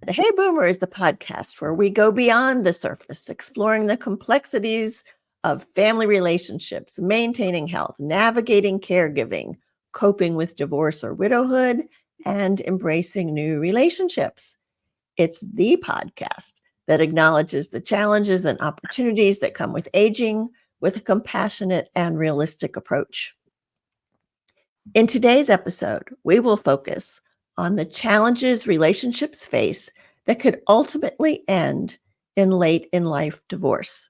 Hey Boomer is the podcast where we go beyond the surface, exploring the complexities of family relationships, maintaining health, navigating caregiving, coping with divorce or widowhood, and embracing new relationships. It's the podcast that acknowledges the challenges and opportunities that come with aging with a compassionate and realistic approach. In today's episode, we will focus on the challenges relationships face that could ultimately end in late in life divorce.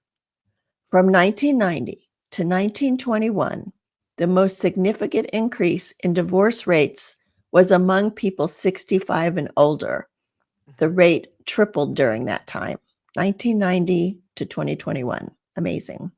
From 1990 to 1921, the most significant increase in divorce rates was among people 65 and older. The rate tripled during that time, 1990 to 2021. Amazing.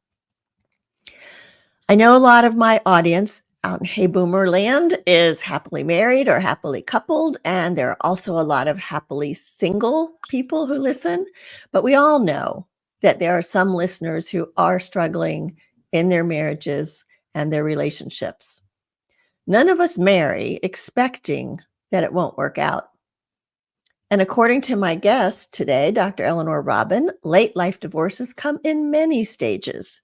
I know a lot of my audience out in Hey Boomer land is happily married or happily coupled, and there are also a lot of happily single people who listen. But we all know that there are some listeners who are struggling in their marriages and their relationships. None of us marry expecting that it won't work out. And according to my guest today, Dr. Eleanor Robin, late life divorces come in many stages.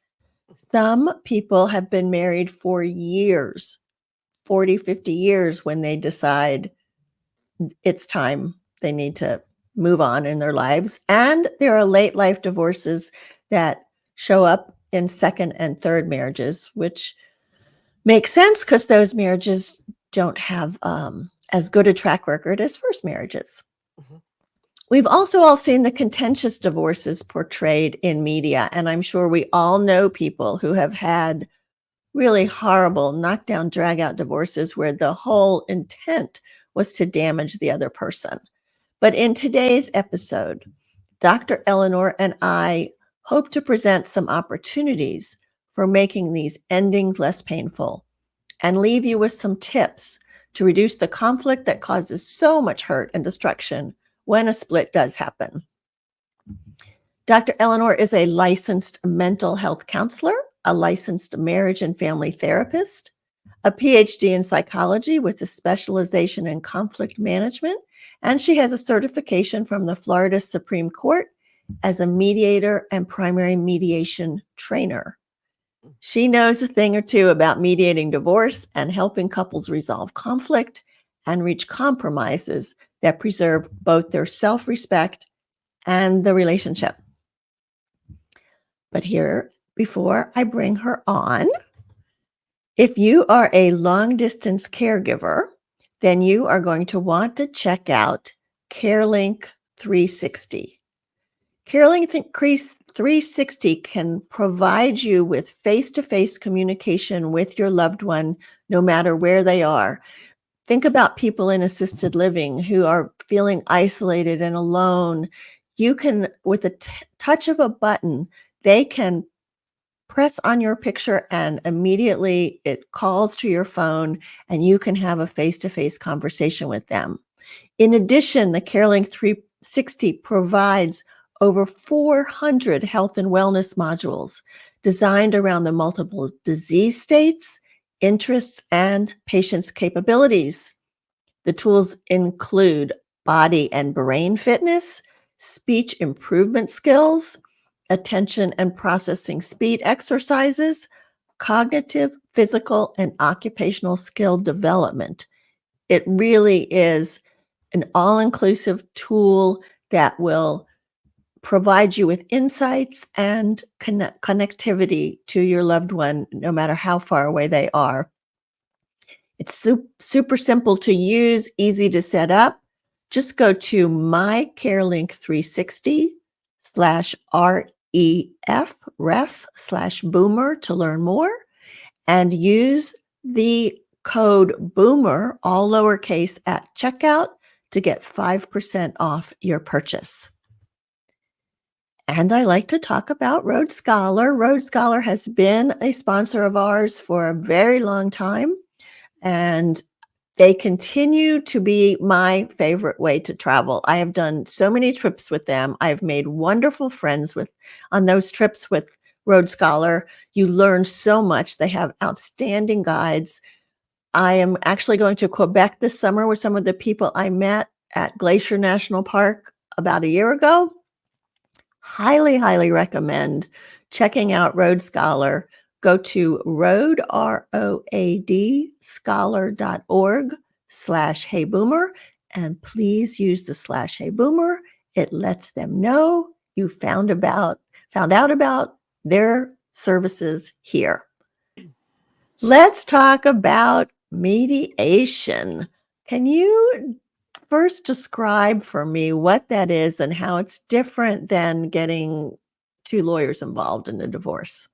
Some people have been married for years, 40, 50 years, when they decide it's time they need to move on in their lives. And there are late life divorces that show up in second and third marriages, which makes sense because those marriages don't have as good a track record as first marriages. Mm-hmm. We've also all seen the contentious divorces portrayed in media, and I'm sure we all know people who have had really horrible knockdown, drag-out divorces where the whole intent was to damage the other person. But in today's episode, Dr. Eleanor and I hope to present some opportunities for making these endings less painful and leave you with some tips to reduce the conflict that causes so much hurt and destruction when a split does happen. Dr. Eleanor is a licensed mental health counselor, a licensed marriage and family therapist, a PhD in psychology with a specialization in conflict management, and she has a certification from the Florida Supreme Court as a mediator and primary mediation trainer. She knows a thing or two about mediating divorce and helping couples resolve conflict and reach compromises that preserve both their self-respect and the relationship. But here, before I bring her on, if you are a long-distance caregiver, then you are going to want to check out CareLink 360. CareLink 360 can provide you with face-to-face communication with your loved one, no matter where they are. Think about people in assisted living who are feeling isolated and alone. You can, with a touch of a button, they can press on your picture and immediately it calls to your phone and you can have a face-to-face conversation with them. In addition, the CareLink 360 provides over 400 health and wellness modules designed around the multiple disease states, interests, and patients' capabilities. The tools include body and brain fitness, speech improvement skills, attention and processing speed exercises, cognitive, physical, and occupational skill development. It really is an all-inclusive tool that will provide you with insights and connectivity to your loved one, no matter how far away they are. It's super simple to use, easy to set up. Just go to mycarelink360/ref/boomer to learn more and use the code BOOMER, all lowercase, at checkout to get 5% off your purchase. And I like to talk about Road Scholar. Road Scholar has been a sponsor of ours for a very long time, and they continue to be my favorite way to travel. I have done so many trips with them. I've made wonderful friends on those trips with Road Scholar. You learn so much. They have outstanding guides. I am actually going to Quebec this summer with some of the people I met at Glacier National Park about a year ago. Highly, highly recommend checking out Road Scholar. Go to road, ROAD, scholar.org/heyboomer, and please use the /heyboomer. It lets them know you found out about their services here. Let's talk about mediation. Can you first describe for me what that is and how it's different than getting two lawyers involved in a divorce?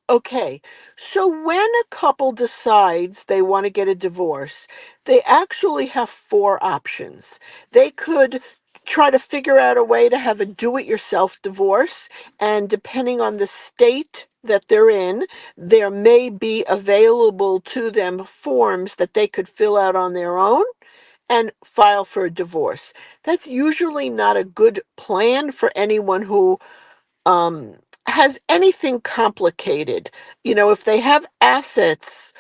Okay, so when a couple decides they want to get a divorce, they actually have four options. They could try to figure out a way to have a do-it-yourself divorce, and depending on the state that they're in, there may be available to them forms that they could fill out on their own and file for a divorce. That's usually not a good plan for anyone who um, has anything complicated. If they have assets,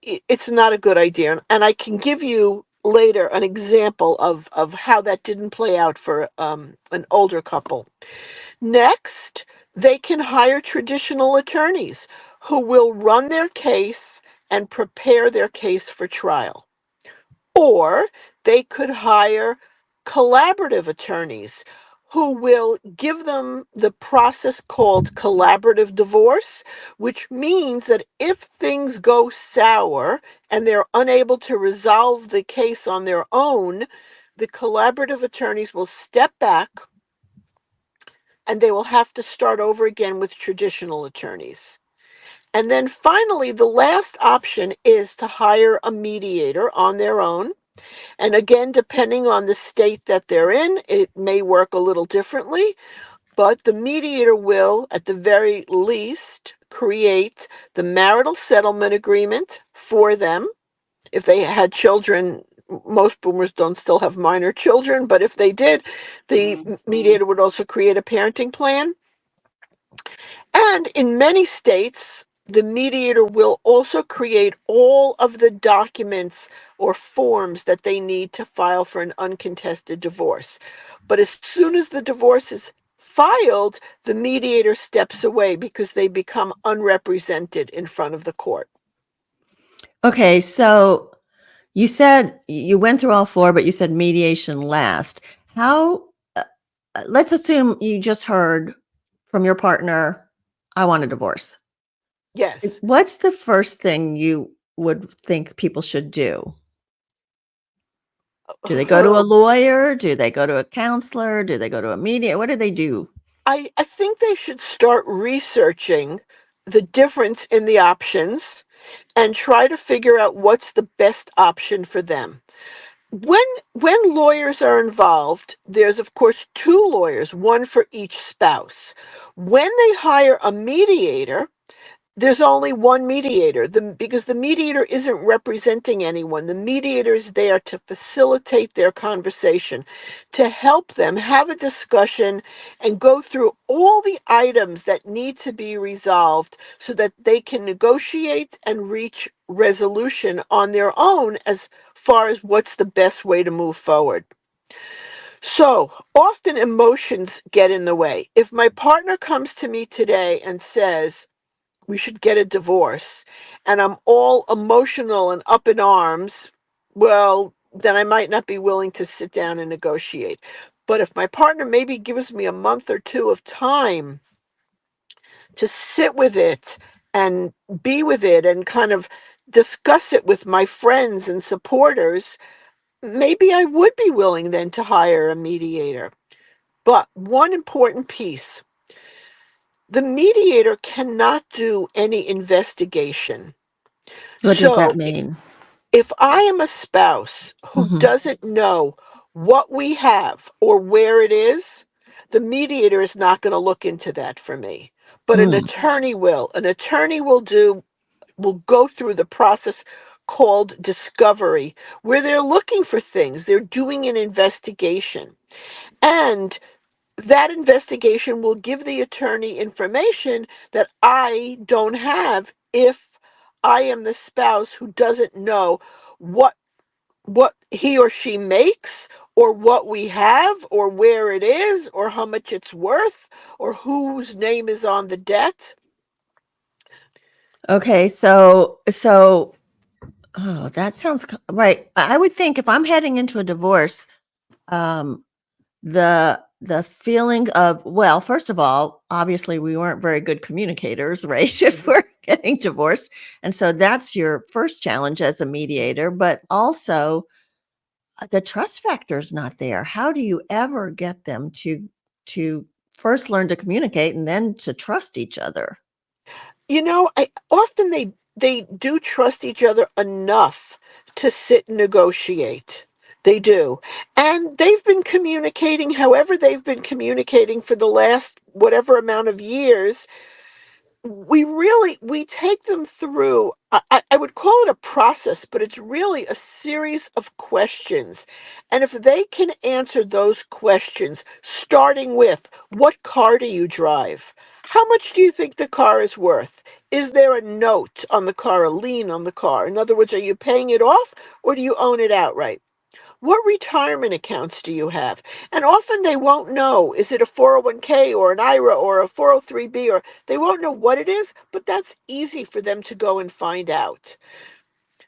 it's not a good idea. And I can give you later an example of how that didn't play out for an older couple. Next, they can hire traditional attorneys who will run their case and prepare their case for trial. Or they could hire collaborative attorneys who will give them the process called collaborative divorce, which means that if things go sour and they're unable to resolve the case on their own, the collaborative attorneys will step back and they will have to start over again with traditional attorneys. And then finally, the last option is to hire a mediator on their own. And again, depending on the state that they're in, it may work a little differently, but the mediator will, at the very least, create the marital settlement agreement for them. If they had children, most boomers don't still have minor children, but if they did, the mediator would also create a parenting plan. And in many states, the mediator will also create all of the documents or forms that they need to file for an uncontested divorce. But as soon as the divorce is filed, the mediator steps away because they become unrepresented in front of the court. Okay, so you said you went through all four, but you said mediation last. How, let's assume you just heard from your partner, I want a divorce. Yes. What's the first thing you would think people should do? Do they go to a lawyer? Do they go to a counselor? Do they go to a mediator? What do they do? I think they should start researching the difference in the options and try to figure out what's the best option for them. When lawyers are involved, there's of course two lawyers, one for each spouse. When they hire a mediator, there's only one mediator, because the mediator isn't representing anyone. The mediator is there to facilitate their conversation, to help them have a discussion and go through all the items that need to be resolved so that they can negotiate and reach resolution on their own as far as what's the best way to move forward. So often emotions get in the way. If my partner comes to me today and says, we should get a divorce, and I'm all emotional and up in arms, well, then I might not be willing to sit down and negotiate. But if my partner maybe gives me a month or two of time to sit with it and be with it and kind of discuss it with my friends and supporters, maybe I would be willing then to hire a mediator. But one important piece, the mediator cannot do any investigation. What does that So mean? if I am a spouse who Mhm. doesn't know what we have or where it is, the mediator is not going to look into that for me. But an Mm. attorney will. An attorney will go through the process called discovery, where they're looking for things. They're doing an investigation. And that investigation will give the attorney information that I don't have if I am the spouse who doesn't know what what he or she makes or what we have, or where it is, or how much it's worth, or whose name is on the debt. Okay, oh, that sounds right. I would think if I'm heading into a divorce, um, the feeling of, well, first of all, obviously we weren't very good communicators, right? If Mhm. we're getting divorced. And so that's your first challenge as a mediator, but also the trust factor is not there. How do you ever get them to first learn to communicate and then to trust each other? I often they do trust each other enough to sit and negotiate. They do. And they've been communicating however they've been communicating for the last whatever amount of years. We take them through, I would call it a process, but it's really a series of questions. And if they can answer those questions, starting with, what car do you drive? How much do you think the car is worth? Is there a note on the car, a lien on the car? In other words, are you paying it off or do you own it outright? What retirement accounts do you have? And often they won't know. Is it a 401k or an IRA or a 403b, or they won't know what it is, but that's easy for them to go and find out.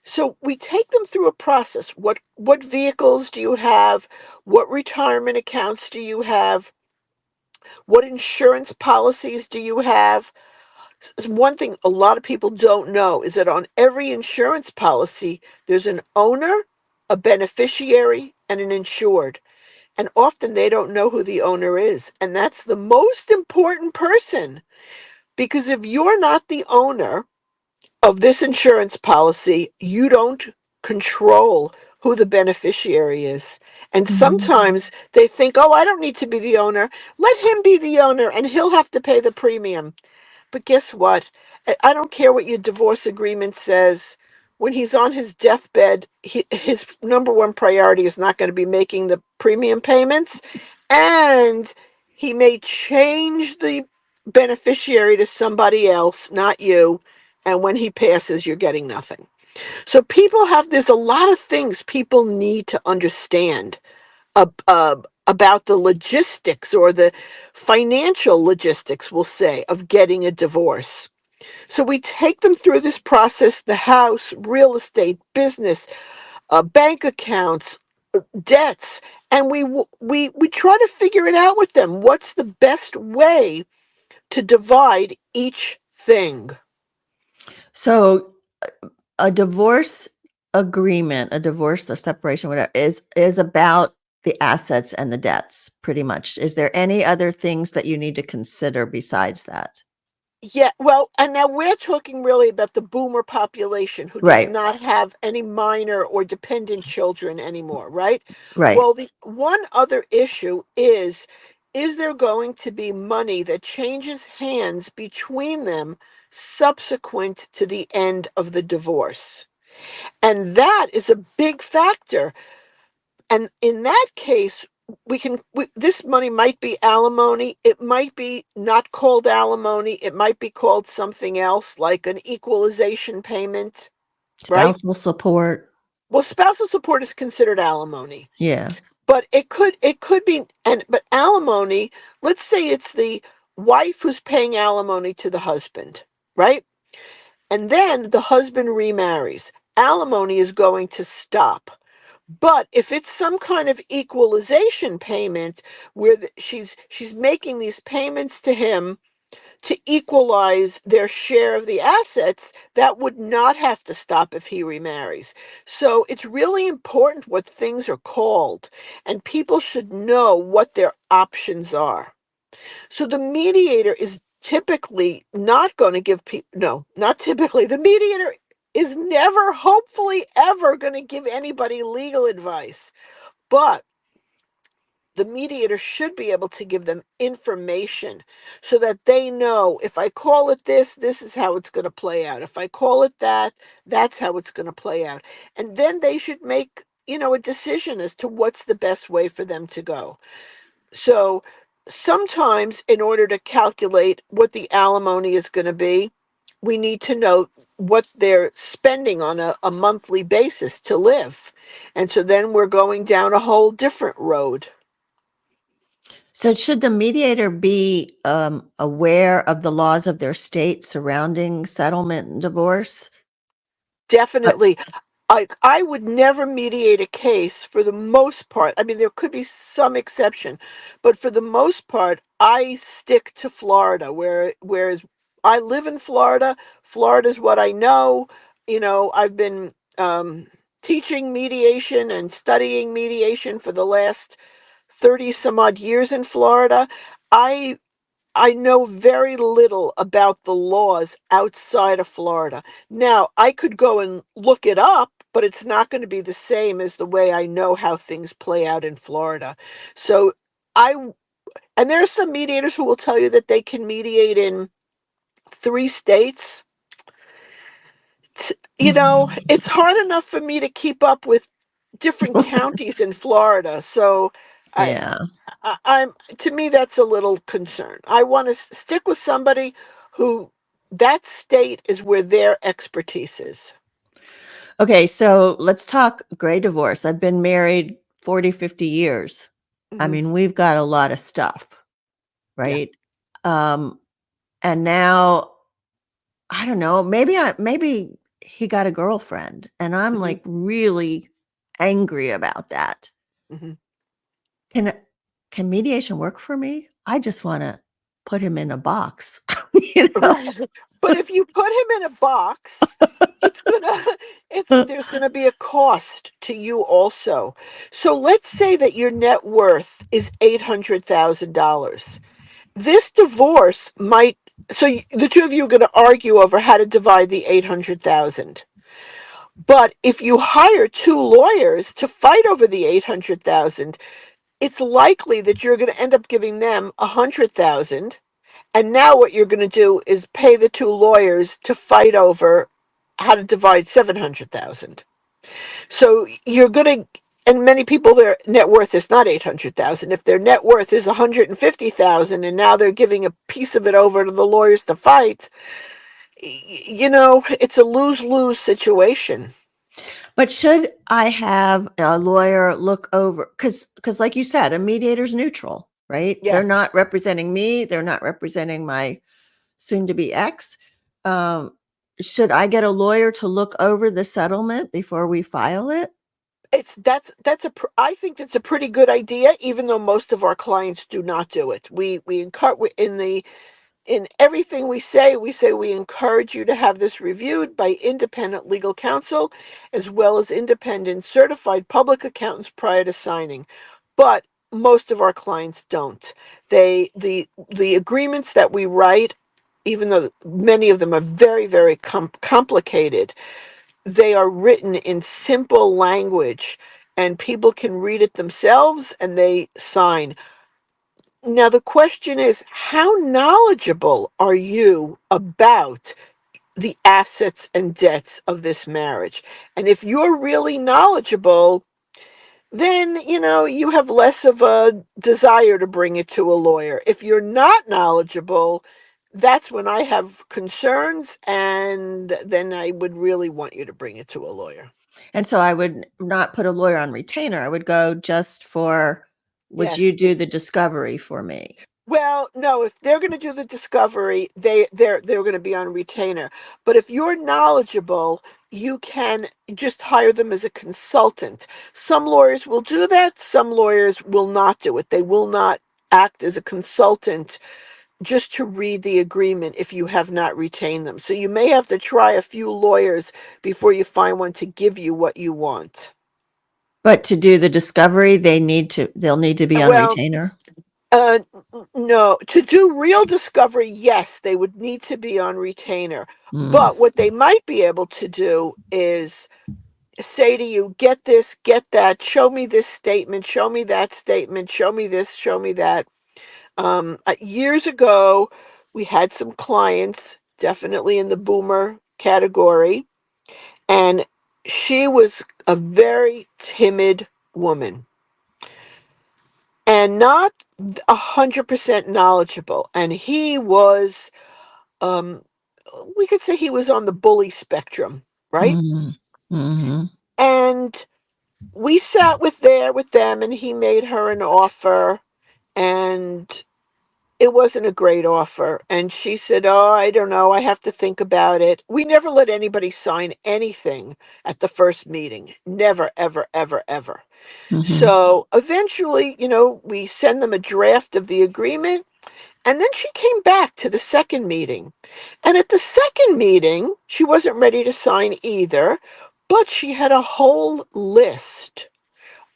So we take them through a process. What vehicles do you have? What retirement accounts do you have? What insurance policies do you have? One thing a lot of people don't know is that on every insurance policy, there's an owner, a beneficiary, and an insured. And often they don't know who the owner is. And that's the most important person. Because if you're not the owner of this insurance policy, you don't control who the beneficiary is. And Mhm. sometimes they think, oh, I don't need to be the owner. Let him be the owner and he'll have to pay the premium. But guess what? I don't care what your divorce agreement says. When he's on his deathbed, his number one priority is not going to be making the premium payments. And he may change the beneficiary to somebody else, not you. And when he passes, you're getting nothing. So there's a lot of things people need to understand about the logistics or the financial logistics, we'll say, of getting a divorce. So we take them through this process: the house, real estate, business, bank accounts, debts, and we try to figure it out with them. What's the best way to divide each thing? So a divorce agreement, a divorce or separation, whatever, is about the assets and the debts, pretty much. Is there any other things that you need to consider besides that? Yeah, well, and now we're talking really about the boomer population who does Right, not have any minor or dependent children anymore, right? right. Well, the one other issue is there going to be money that changes hands between them subsequent to the end of the divorce? And that is a big factor. And in that case, this money might be alimony. It might be not called alimony. It might be called something else, like an equalization payment, right? Spousal support. Well, spousal support is considered alimony, Yeah. but it could be, but alimony. Let's say it's the wife who's paying alimony to the husband, right? And then the husband remarries. Alimony is going to stop. But if it's some kind of equalization payment where she's making these payments to him to equalize their share of the assets, that would not have to stop if he remarries. So it's really important what things are called, and people should know what their options are. So the mediator is typically not going to give people, no, not typically. The mediator is never, hopefully, ever going to give anybody legal advice. But the mediator should be able to give them information so that they know, if I call it this, this is how it's going to play out. If I call it that, that's how it's going to play out. And then they should make, a decision as to what's the best way for them to go. So sometimes, in order to calculate what the alimony is going to be, we need to know what they're spending on a monthly basis to live. And so then we're going down a whole different road. So, should the mediator be aware of the laws of their state surrounding settlement and divorce? But Definitely. I would never mediate a case for the most part. I mean, there could be some exception, but for the most part, I stick to Florida, whereas I live in Florida. Florida's what I know. I've been teaching mediation and studying mediation for the last 30 some odd years in Florida. I I know very little about the laws outside of Florida. Now, I could go and look it up, but it's not going to be the same as the way I know how things play out in Florida. So I, and there are some mediators who will tell you that they can mediate in 3 states. It's hard enough for me to keep up with different counties in Florida. So I, yeah. I'm to me that's a little concern. I want to stick with somebody who that state is where their expertise is. Okay, so let's talk gray divorce. I've been married 40, 50 years. I Hmm. mean, we've got a lot of stuff, Yeah. right? Um, and now I don't know, maybe he got a girlfriend and I'm Hmm. like really angry about that. Hmm. Can can mediation work for me? I just want to put him in a box, you know. Right. But if you put him in a box, it's gonna it's there's gonna be a cost to you also. So let's say that your net worth is $800,000. This divorce might the two of you are going to argue over how to divide the 800,000. But if you hire two lawyers to fight over the 800,000, it's likely that you're going to end up giving them 100,000. And now what you're going to do is pay the two lawyers to fight over how to divide 700,000. So you're going to, and many people, their net worth is not 800,000. If their net worth is 150,000 and now they're giving a piece of it over to the lawyers to fight, it's a lose-lose situation. But should I have a lawyer look over cuz like you said, a mediator's neutral, right? They're Yes. not representing me, they're not representing my soon to be ex. Um, should I get a lawyer to look over the settlement before we file it? I think that's a pretty good idea, even though most of our clients do not do it. We encourage in everything we say we encourage you to have this reviewed by independent legal counsel as well as independent certified public accountants prior to signing. But most of our clients don't. The agreements that we write, even though many of them are very, very complicated, they are written in simple language and people can read it themselves and they sign. Now, the question is, how knowledgeable are you about the assets and debts of this marriage? And if you're really knowledgeable, then, you have less of a desire to bring it to a lawyer. If you're not knowledgeable, that's when I have concerns, and then I would really want you to bring it to a lawyer. And so I would not put a lawyer on retainer. I would go just for, would you Yes. do the discovery for me? Well, no, if they're gonna do the discovery, they're gonna be on retainer. But if you're knowledgeable, you can just hire them as a consultant. Some lawyers will do that, some lawyers will not do it. They will not act as a consultant just to read the agreement if you have not retained them. So you may have to try a few lawyers before you find one to give you what you want. But to do the discovery, they'll need to be on Well, retainer. no. To do real discovery, yes, they would need to be on retainer. Mm. But what they might be able to do is say to you, get this, get that, show me this statement, show me that statement, show me this, show me that. Years ago, we had some clients, definitely in the boomer category, and she was a very timid woman and not 100% knowledgeable. And he was, um, we could say he was on the bully spectrum, right? Mhm. Mhm. And we sat with them, and he made her an offer, and it wasn't a great offer. And she said, "Oh, I don't know. I have to think about it." We never let anybody sign anything at the first meeting. Never, ever, ever, ever. Mhm. So eventually, we send them a draft of the agreement. And then she came back to the second meeting. And at the second meeting, she wasn't ready to sign either, but she had a whole list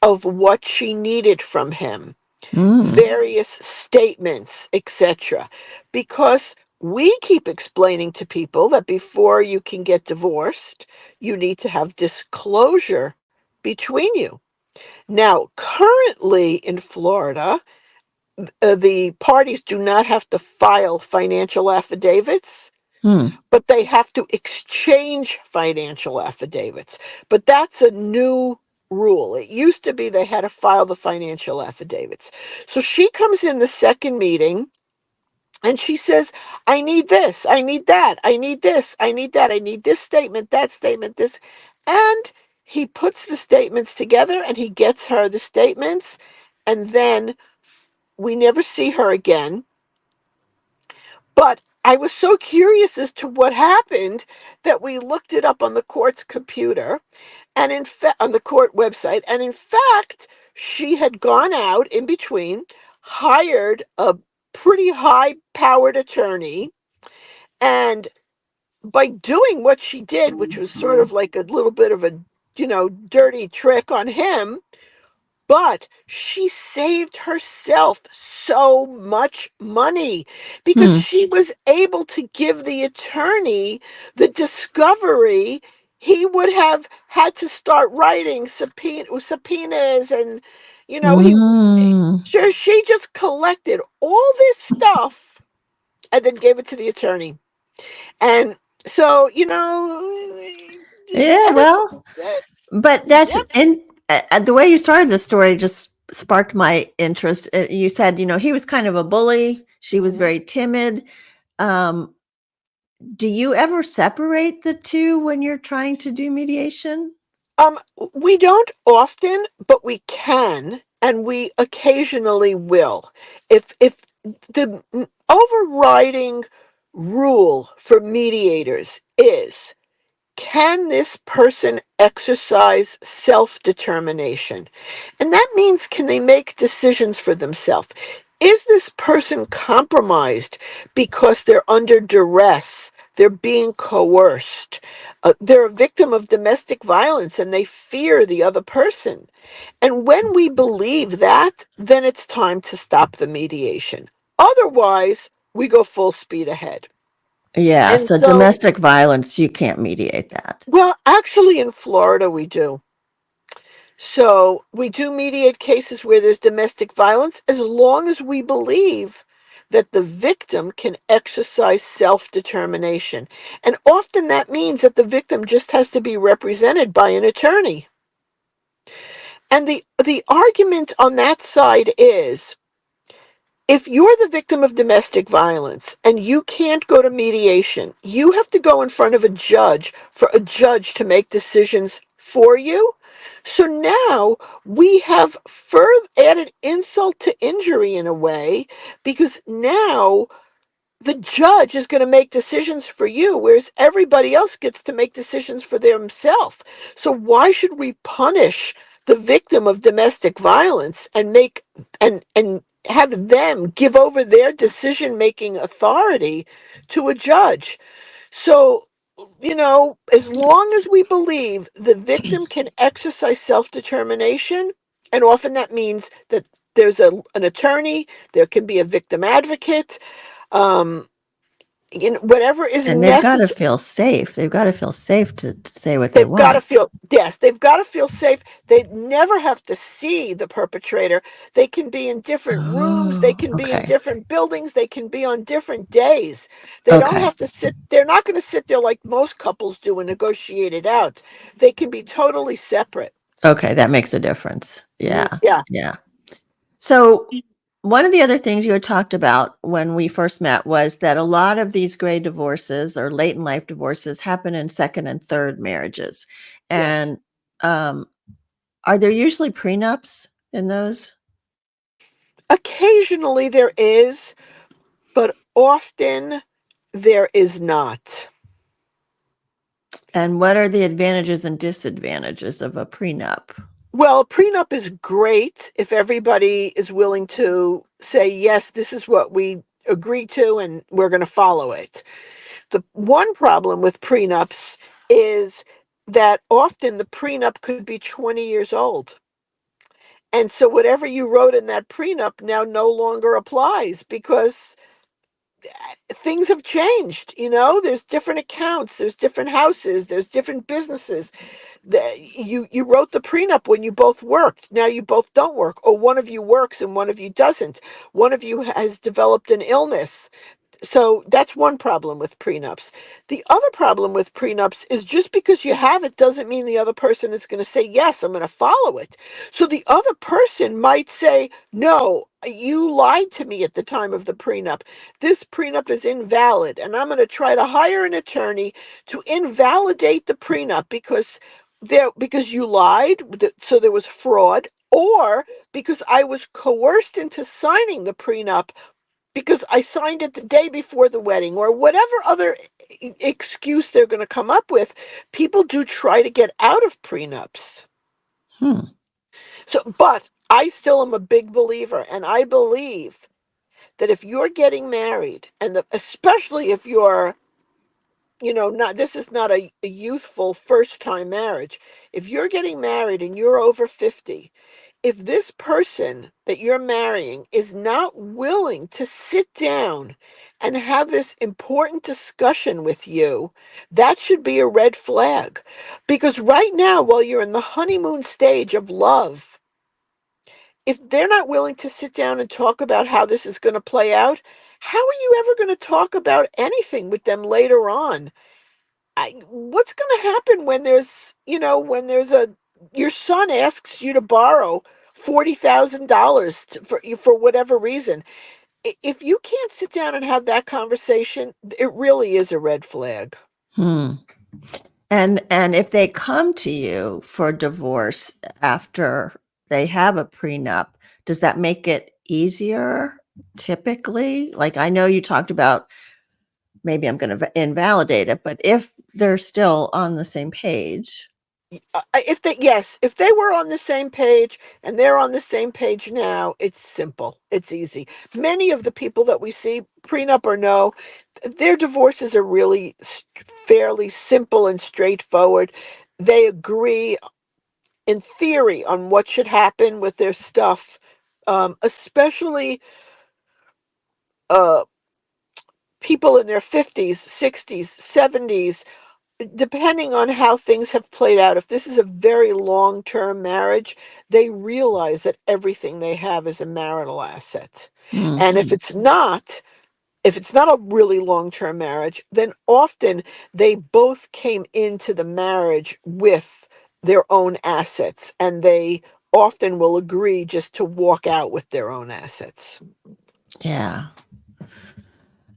of what she needed from him, Mm. various statements, etc. Because we keep explaining to people that before you can get divorced, you need to have disclosure between you. Now, currently in Florida, the parties do not have to file financial affidavits, Hmm. but they have to exchange financial affidavits. But that's a new rule. It used to be they had to file the financial affidavits. So she comes in the second meeting and she says, "I need this, I need that, I need this, I need that, I need this statement, that statement, this." And he puts the statements together and he gets her the statements. And then we never see her again. But I was so curious as to what happened that we looked it up on the court's computer and on the court website. And in fact, she had gone out in between, hired a pretty high powered attorney. And by doing what she did, which was sort of like a little bit of a, dirty trick on him, but she saved herself so much money because Hmm. she was able to give the attorney the discovery he would have had to start writing subpoenas. And he Mm. sure she just collected all this stuff and then gave it to the attorney. And so, Yeah, every well, but that's yep. and the way you started the story just sparked my interest. You said, he was kind of a bully. She was Mhm. very timid. Um, do you ever separate the two when you're trying to do mediation? We don't often, but we can, and we occasionally will. If the overriding rule for mediators is, can this person exercise self-determination? And that means, can they make decisions for themselves? Is this person compromised because they're under duress? They're being coerced. They're a victim of domestic violence and they fear the other person. And when we believe that, then it's time to stop the mediation. Otherwise, we go full speed ahead. Yeah, And so so, domestic violence, you can't mediate that. well, actually, in Florida, we do. So we do mediate cases where there's domestic violence as long as we believe that the victim can exercise self-determination. And often that means that the victim just has to be represented by an attorney. And the argument on that side is, if you're the victim of domestic violence and you can't go to mediation, you have to go in front of a judge for a judge to make decisions for you. So now we have further added insult to injury in a way, because now the judge is going to make decisions for you, whereas everybody else gets to make decisions for themselves. So why should we punish the victim of domestic violence and make and have them give over their decision making authority to a judge? So, as long as we believe the victim can exercise self determination, and often that means that there's an attorney, there can be a victim advocate, um, whatever is And they've gotta necessary. feel safe. They've gotta feel safe to say what they They've got to want. feel, yes, they've got to feel safe. They never have to see the perpetrator. They can be in different rooms. They Oh, can be in okay. different buildings. They can be on different days. They don't Okay. have to sit, they're not going to sit there like most couples do and negotiate it out. They can be totally separate. Okay, that makes a difference. Yeah, Yeah. yeah. So, one of the other things you had talked about when we first met was that a lot of these gray divorces or late in life divorces happen in second and third marriages. Yes. And, um, Are there usually prenups in those? Occasionally there is, but often there is not. And what are the advantages and disadvantages of a prenup? Well, a prenup is great if everybody is willing to say, yes, this is what we agree to and we're going to follow it. The one problem with prenups is that often the prenup could be 20 years old. And so whatever you wrote in that prenup now no longer applies because things have changed. There's different accounts, there's different houses, there's different businesses. You wrote the prenup when you both worked. Now you both don't work, or one of you works and one of you doesn't. One of you has developed an illness. So that's one problem with prenups. The other problem with prenups is just because you have it doesn't mean the other person is going to say, yes, I'm going to follow it. So the other person might say, no, you lied to me at the time of the prenup. This prenup is invalid, and I'm going to try to hire an attorney to invalidate the prenup because you lied, so there was fraud, or because I was coerced into signing the prenup because I signed it the day before the wedding, or whatever other excuse they're going to come up with. People do try to get out of prenups. Hmm. But I still am a big believer, and I believe that if you're getting married, and especially if you're, not this is not a youthful first time marriage. If you're getting married and you're over 50, if this person that you're marrying is not willing to sit down and have this important discussion with you, that should be a red flag. Because right now, while you're in the honeymoon stage of love, if they're not willing to sit down and talk about how this is going to play out, how are you ever going to talk about anything with them later on? What's going to happen when there's your son asks you to borrow $40,000 for whatever reason? If you can't sit down and have that conversation, it really is a red flag. Hmm. And if they come to you for divorce after they have a prenup, does that make it easier typically? Like I know you talked about maybe I'm going to invalidate it, but if they're still on the same page. If they were on the same page and they're on the same page now, it's simple. It's easy. Many of the people that we see, prenup or no, their divorces are really fairly simple and straightforward. They agree in theory on what should happen with their stuff, especially uh, people in their 50s, 60s, 70s, depending on how things have played out. If this is a very long term marriage, they realize that everything they have is a marital asset. And Mhm. if it's not a really long term marriage, then often they both came into the marriage with their own assets, and they often will agree just to walk out with their own assets. Yeah.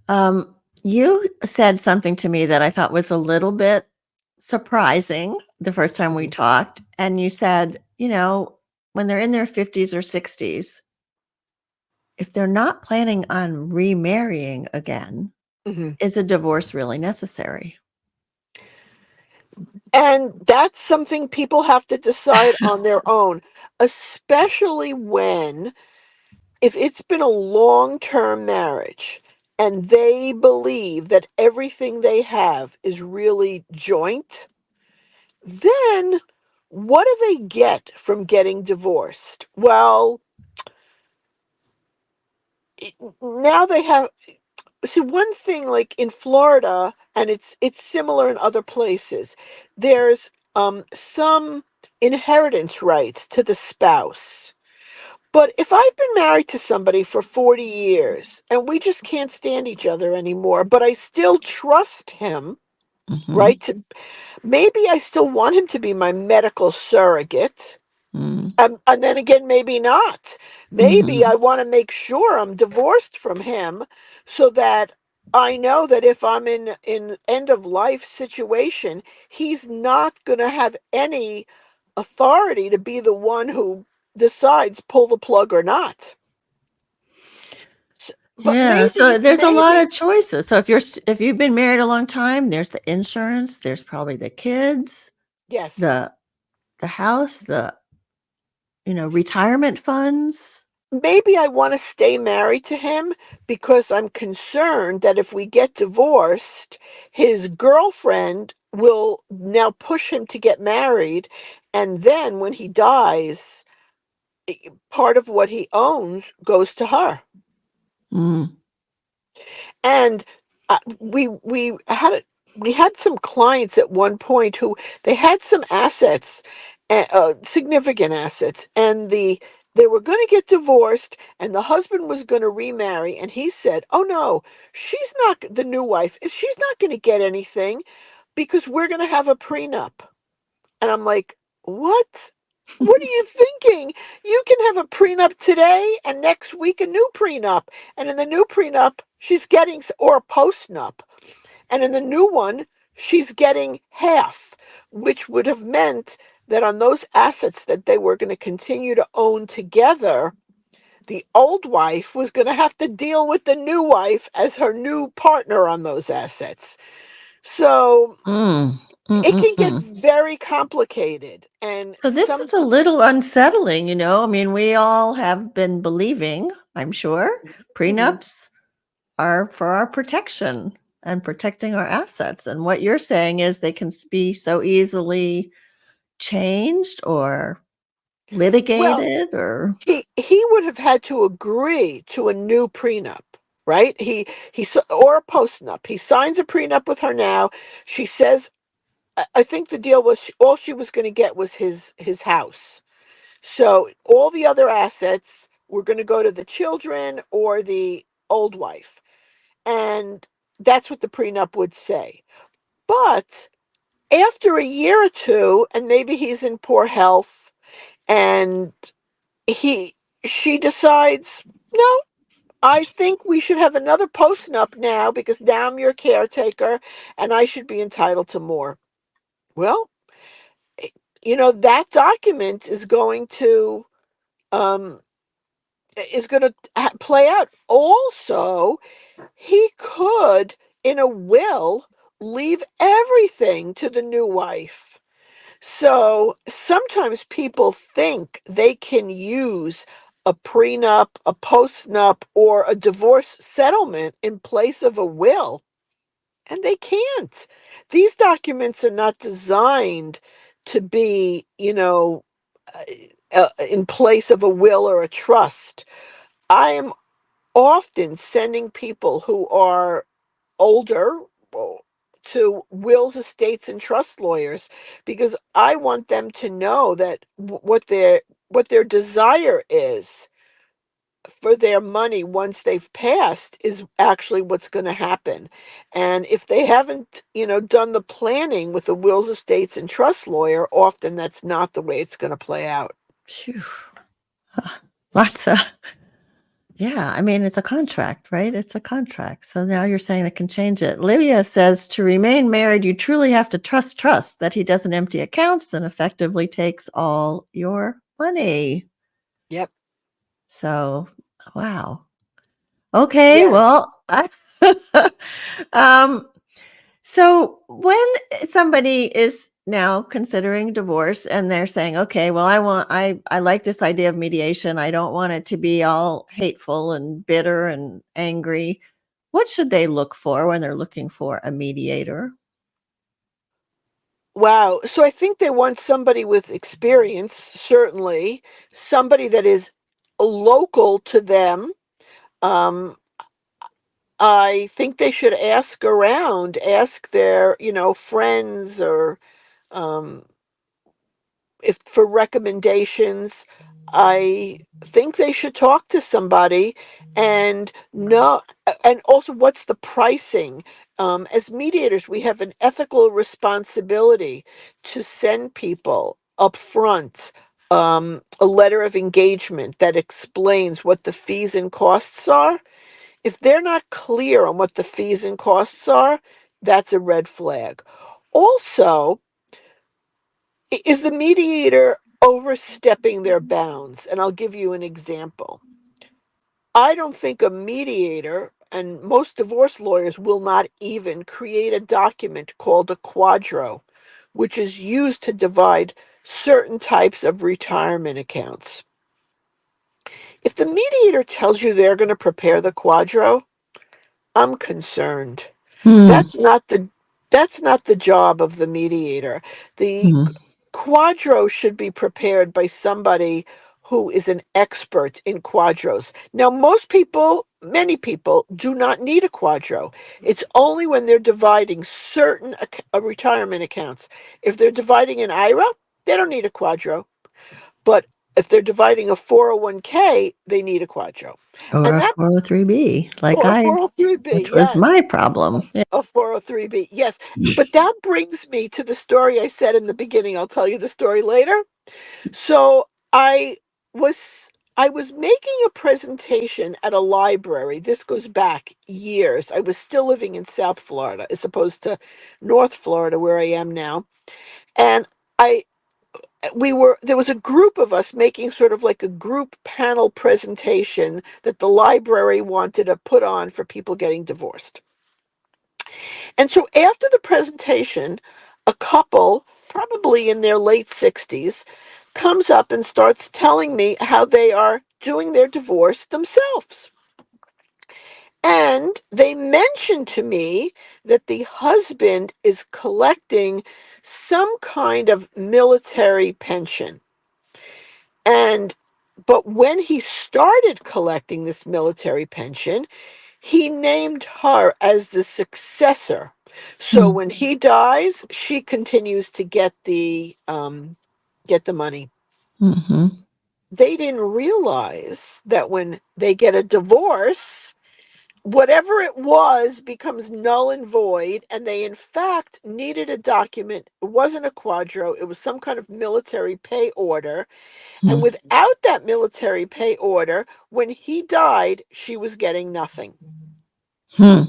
Um, you said something to me that I thought was a little bit surprising the first time we Mhm. talked. And you said, when they're in their 50s or 60s, if they're not planning on remarrying again, Mhm. is a divorce really necessary? And that's something people have to decide on their own, especially if it's been a long-term marriage and they believe that everything they have is really joint, then what do they get from getting divorced? Well, now they have, see, one thing, like in Florida, and it's similar in other places, there's some inheritance rights to the spouse. But if I've been married to somebody for 40 years and we just can't stand each other anymore, but I still trust him, Mhm. right? Maybe I still want him to be my medical surrogate. Mhm. And then again, maybe not. Maybe Mhm. I want to make sure I'm divorced from him so that I know that if I'm in end of life situation, he's not going to have any authority to be the one who decides pull the plug or not. But Yeah, maybe, so there's a lot maybe, of choices. So if you've been married a long time, there's the insurance, there's probably the kids, yes, the house, retirement funds. maybe I want to stay married to him because I'm concerned that if we get divorced, his girlfriend will now push him to get married. And then when he dies, part of what he owns goes to her. Mm, And we had some clients at one point who they had some assets, significant assets, and they were going to get divorced, and the husband was going to remarry, and he said, "Oh no, she's not the new wife. She's not going to get anything because we're going to have a prenup." And I'm like, "What? What are you thinking? You can have a prenup today and next week a new prenup. And in the new prenup, she's getting, or a postnup. And in the new one, she's getting half, which would have meant that on those assets that they were going to continue to own together, the old wife was going to have to deal with the new wife as her new partner on those assets. So mm, mm, it mm, can get mm. very complicated. And So this is a little unsettling, I mean, we all have been believing, I'm sure, Mhm. prenups are for our protection and protecting our assets. And what you're saying is they can be so easily changed or Well, litigated or he would have had to agree to a new prenup, right? Or a postnup. He signs a prenup with her now. She says, I think the deal was all she was going to get was his house. So all the other assets were going to go to the children or the old wife, and that's what the prenup would say. But after a year or two, and maybe he's in poor health, and he she decides, no, I think we should have another postnup now because now I'm your caretaker and I should be entitled to more. Well, eh, that document um is going to play out. Also, he could in a will leave everything to the new wife. So sometimes people think they can use a prenup, a postnup, or a divorce settlement in place of a will, and they can't. These documents are not designed to be, in place of a will or a trust. I am often sending people who are older to wills, estates, and trust lawyers because I want them to know that what their desire is for their money once they've passed is actually what's going to happen. And if they haven't, done the planning with the wills, estates, and trust lawyer, often that's not the way it's going to play out. phew, lots of yeah, I mean, it's a contract, right? It's a contract. So now you're saying they can change it. Livia says to remain married, you truly have to trust that he doesn't empty accounts and effectively takes all your money. Yep. So, wow. Okay, Yes. well, um, so when somebody is now considering divorce and they're saying, okay, well, I like this idea of mediation. I don't want it to be all hateful and bitter and angry. What should they look for when they're looking for a mediator? Wow. So I think they want somebody with experience, certainly, somebody that is local to them. Um, I think they should ask around, ask their, friends or um, if for recommendations. I think they should talk to somebody and know, and also what's the pricing. As mediators, we have an ethical responsibility to send people up front a letter of engagement that explains what the fees and costs are. If they're not clear on what the fees and costs are, that's a red flag. Also, Is the mediator overstepping their bounds? And I'll give you an example. I don't think a mediator, and most divorce lawyers will not even create a document called a quadro, which is used to divide certain types of retirement accounts. If the mediator tells you they're going to prepare the quadro, I'm concerned. Hmm. That's not the that's not the job of the mediator. The Hmm. quadro should be prepared by somebody who is an expert in quadros. Now, many people do not need a quadro. It's only when they're dividing certain retirement accounts. If they're dividing an IRA, they don't need a quadro. But if they're dividing a 401k, they need a quadro. Or And a that 403B, like or a I, 403b, which was yes. my problem. Yeah. A 403b, yes. But that brings me to the story I said in the beginning. I'll tell you the story later. So was I was making a presentation at a library. This goes back years. I was still living in South Florida as opposed to North Florida where I am now. And I we were there was a group of us making sort of like a group panel presentation that the library wanted to put on for people getting divorced. And so after the presentation, a couple, probably in their late 60s, comes up and starts telling me how they are doing their divorce themselves. And they mentioned to me that the husband is collecting some kind of military pension. And but when he started collecting this military pension, he named her as the successor. So Hmm. when he dies, she continues to get the money. Mm-hmm. They didn't realize that when they get a divorce, whatever it was becomes null and void, and they in fact needed a document. It wasn't a quadro, it was some kind of military pay order. And Hmm. without that military pay order, when he died, she was getting nothing. Hmm.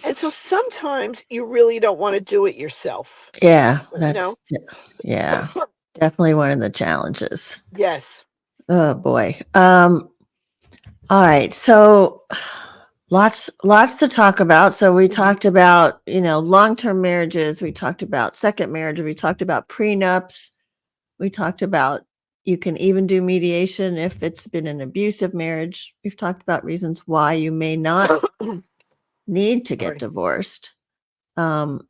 And so sometimes you really don't want to do it yourself, Yeah, you know? yeah, definitely one of the challenges. Yes. Oh boy. All right. So lots to talk about. So we Mhm. talked about, long-term marriages, we talked about second marriage, we talked about prenups, we talked about you can even do mediation if it's been an abusive marriage. We've talked about reasons why you may not need to get Sorry. divorced. Um,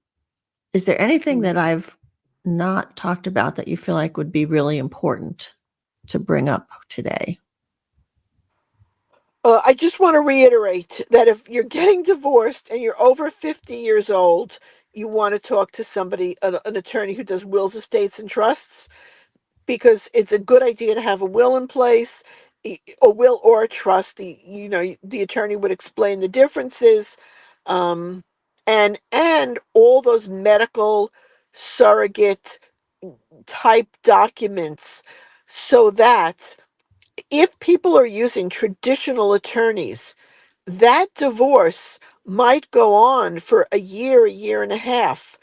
is there anything that I've not talked about that you feel like would be really important to bring up today? I just want to reiterate that if you're getting divorced and you're over 50 years old, you want to talk to somebody, an attorney who does wills, estates, and trusts, because it's a good idea to have a will in place, a will or a trust. The attorney would explain the differences, um, and all those medical surrogate type documents, so that if people are using traditional attorneys, that divorce might go on for a year and a half.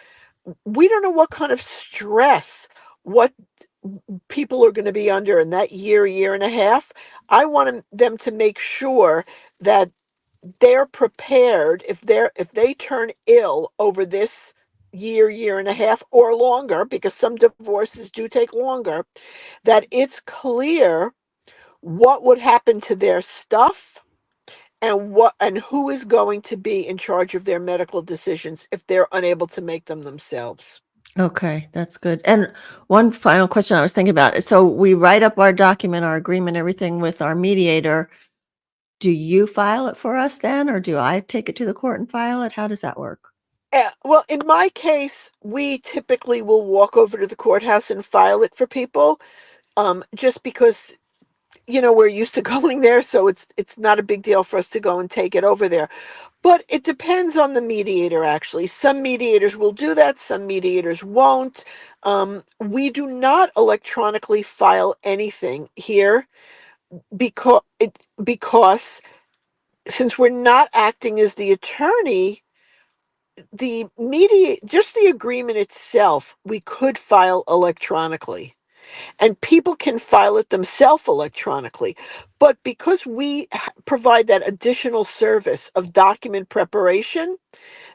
We don't know what kind of stress, what people are going to be under in that year and a half. I want them to make sure that they're prepared if they turn ill over this year and a half or longer, because some divorces do take longer, that it's clear what would happen to their stuff, and who is going to be in charge of their medical decisions if they're unable to make them themselves. Okay, that's good. And one final question I was thinking about. So we write up our document, our agreement, everything with our mediator. Do you file it for us then, or do I take it to the court and file it? How does that work? Well, in my case, we typically will walk over to the courthouse and file it for people, just because we're used to going there, so it's not a big deal for us to go and take it over there. But it depends on the mediator, actually. Some mediators will do that, some mediators won't. We do not electronically file anything here, because since we're not acting as the attorney, just the agreement itself, we could file electronically, and people can file it themselves electronically. But because we provide that additional service of document preparation,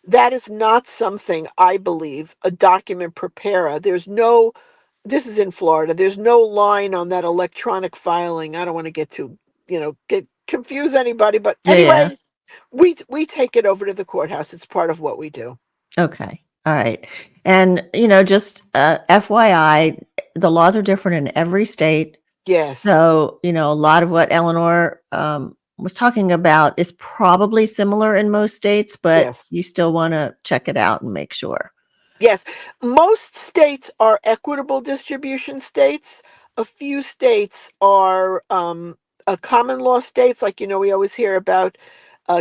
that is not something, I believe, a document preparer. This is in Florida. There's no line on that electronic filing. I don't want to get too, get confuse anybody, but Yeah, yeah. anyway, we take it over to the courthouse. It's part of what we do. Okay. All right. And, just FYI, the laws are different in every state. Yes. So, a lot of what Eleanor was talking about is probably similar in most states, but Yes. you still want to check it out and make sure. Yes. Most states are equitable distribution states. A few states are common law states. Like, we always hear about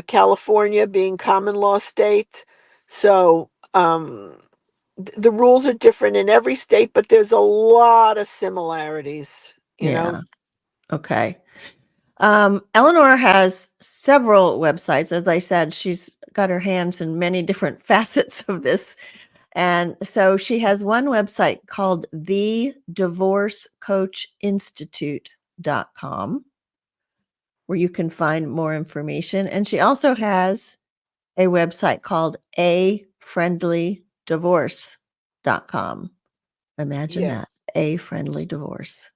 California being common law state. So the rules are different in every state, but there's a lot of similarities, Yeah. Okay. Eleanor has several websites. As I said, she's got her hands in many different facets of this. And so she has one website called thedivorcecoachinstitute.com where you can find more information. And she also has a website called afriendlydivorce.com. Imagine that, Yes. a friendly divorce.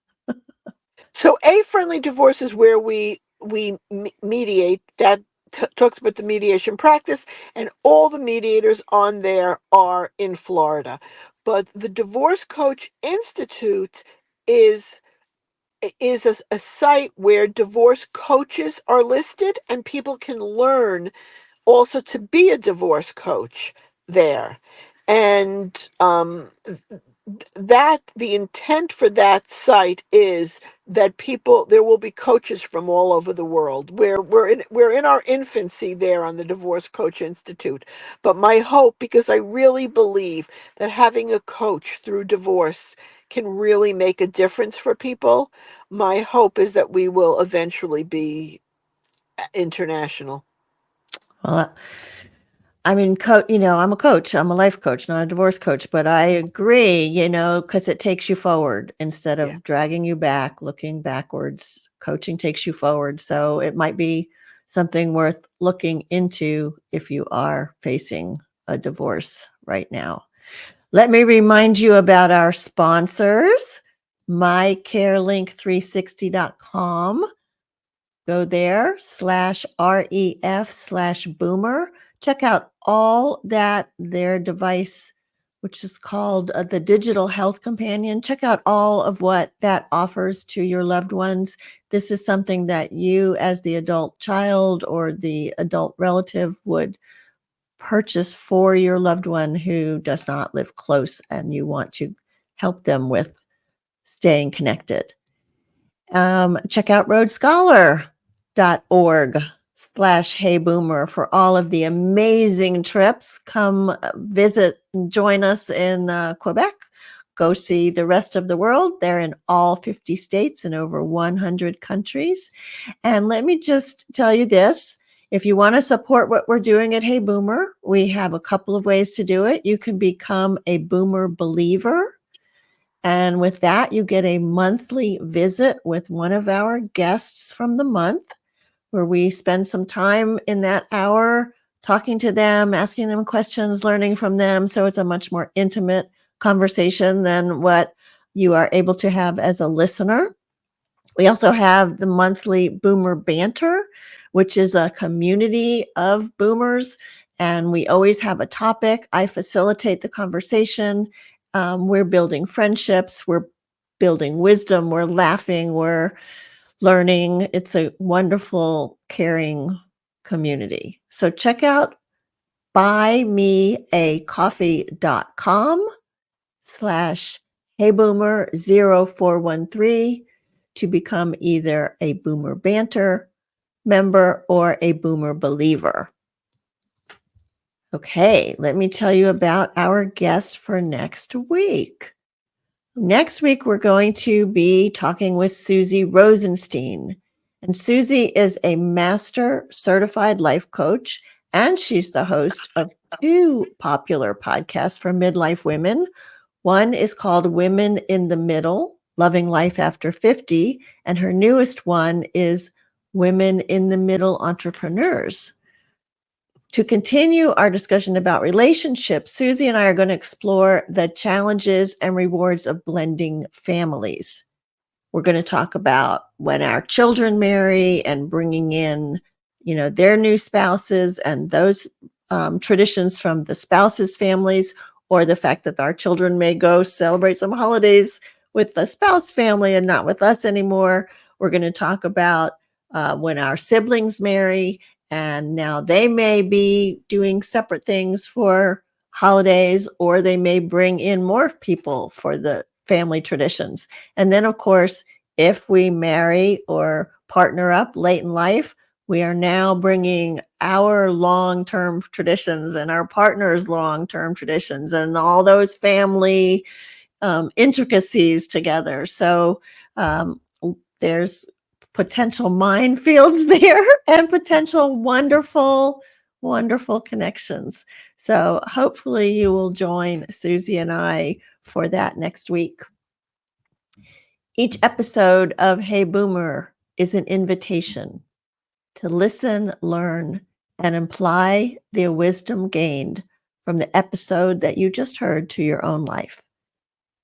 So a friendly divorce is where mediate. That talks about the mediation practice, and all the mediators on there are in Florida. But the Divorce Coach Institute is a site where divorce coaches are listed, and people can learn also to be a divorce coach there. And that the intent for that site is that there will be coaches from all over the world. We're in our infancy there on the Divorce Coach Institute. But my hope, because I really believe that having a coach through divorce can really make a difference for people, my hope is that we will eventually be international. Well, I mean, I'm a coach. I'm a life coach, not a divorce coach, but I agree, because it takes you forward instead Yes. of dragging you back, looking backwards. Coaching takes you forward. So it might be something worth looking into if you are facing a divorce right now. Let me remind you about our sponsors, mycarelink360.com. Go there /REF/boomer. Check out all that their device, which is called the Digital Health Companion. Check out all of what that offers to your loved ones. This is something that you, as the adult child or the adult relative, would purchase for your loved one who does not live close and you want to help them with staying connected. Check out roadscholar.org/heyboomer for all of the amazing trips. Come visit and join us in Quebec. Go see the rest of the world. They're in all 50 states and over 100 countries. And let me just tell you this. If you want to support what we're doing at Hey Boomer, we have a couple of ways to do it. You can become a Boomer believer. And with that, you get a monthly visit with one of our guests from the month, where we spend some time in that hour talking to them, asking them questions, learning from them. So it's a much more intimate conversation than what you are able to have as a listener. We also have the monthly Boomer Banter, which is a community of boomers. And we always have a topic. I facilitate the conversation. We're building friendships. We're building wisdom. We're laughing. We're learning. It's a wonderful, caring community. So check out buymeacoffee.com/heyboomer0413 to become either a Boomer Banter member or a Boomer believer. Okay, let me tell you about our guest for next week. Next week, we're going to be talking with Susie Rosenstein. And Susie is a master certified life coach and she's the host of two popular podcasts for midlife women. One is called Women in the Middle, Loving Life After 50, and her newest one is Women in the Middle Entrepreneurs. To continue our discussion about relationships, Susie and I are going to explore the challenges and rewards of blending families. We're going to talk about when our children marry and bringing in, their new spouses and those traditions from the spouses' families, or the fact that our children may go celebrate some holidays with the spouse family and not with us anymore. We're going to talk about when our siblings marry and now they may be doing separate things for holidays, or they may bring in more people for the family traditions. And then, of course, if we marry or partner up late in life, we are now bringing our long-term traditions and our partner's long-term traditions and all those family intricacies together. So there's potential minefields there and potential wonderful, wonderful connections. So hopefully you will join Susie and I for that next week. Each episode of Hey Boomer is an invitation to listen, learn, and apply the wisdom gained from the episode that you just heard to your own life.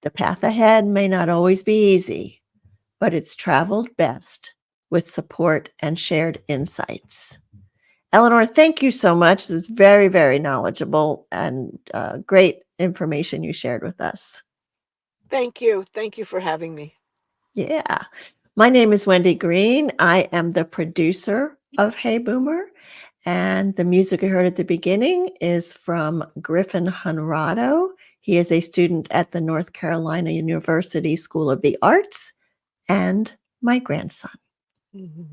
The path ahead may not always be easy, but it's traveled best with support and shared insights. Eleanor, thank you so much. This is very, very knowledgeable and great information you shared with us. Thank you. Thank you for having me. Yeah. My name is Wendy Green. I am the producer of Hey Boomer, and the music you heard at the beginning is from Griffin Hunrado. He is a student at the North Carolina University School of the Arts and my grandson. Mhm.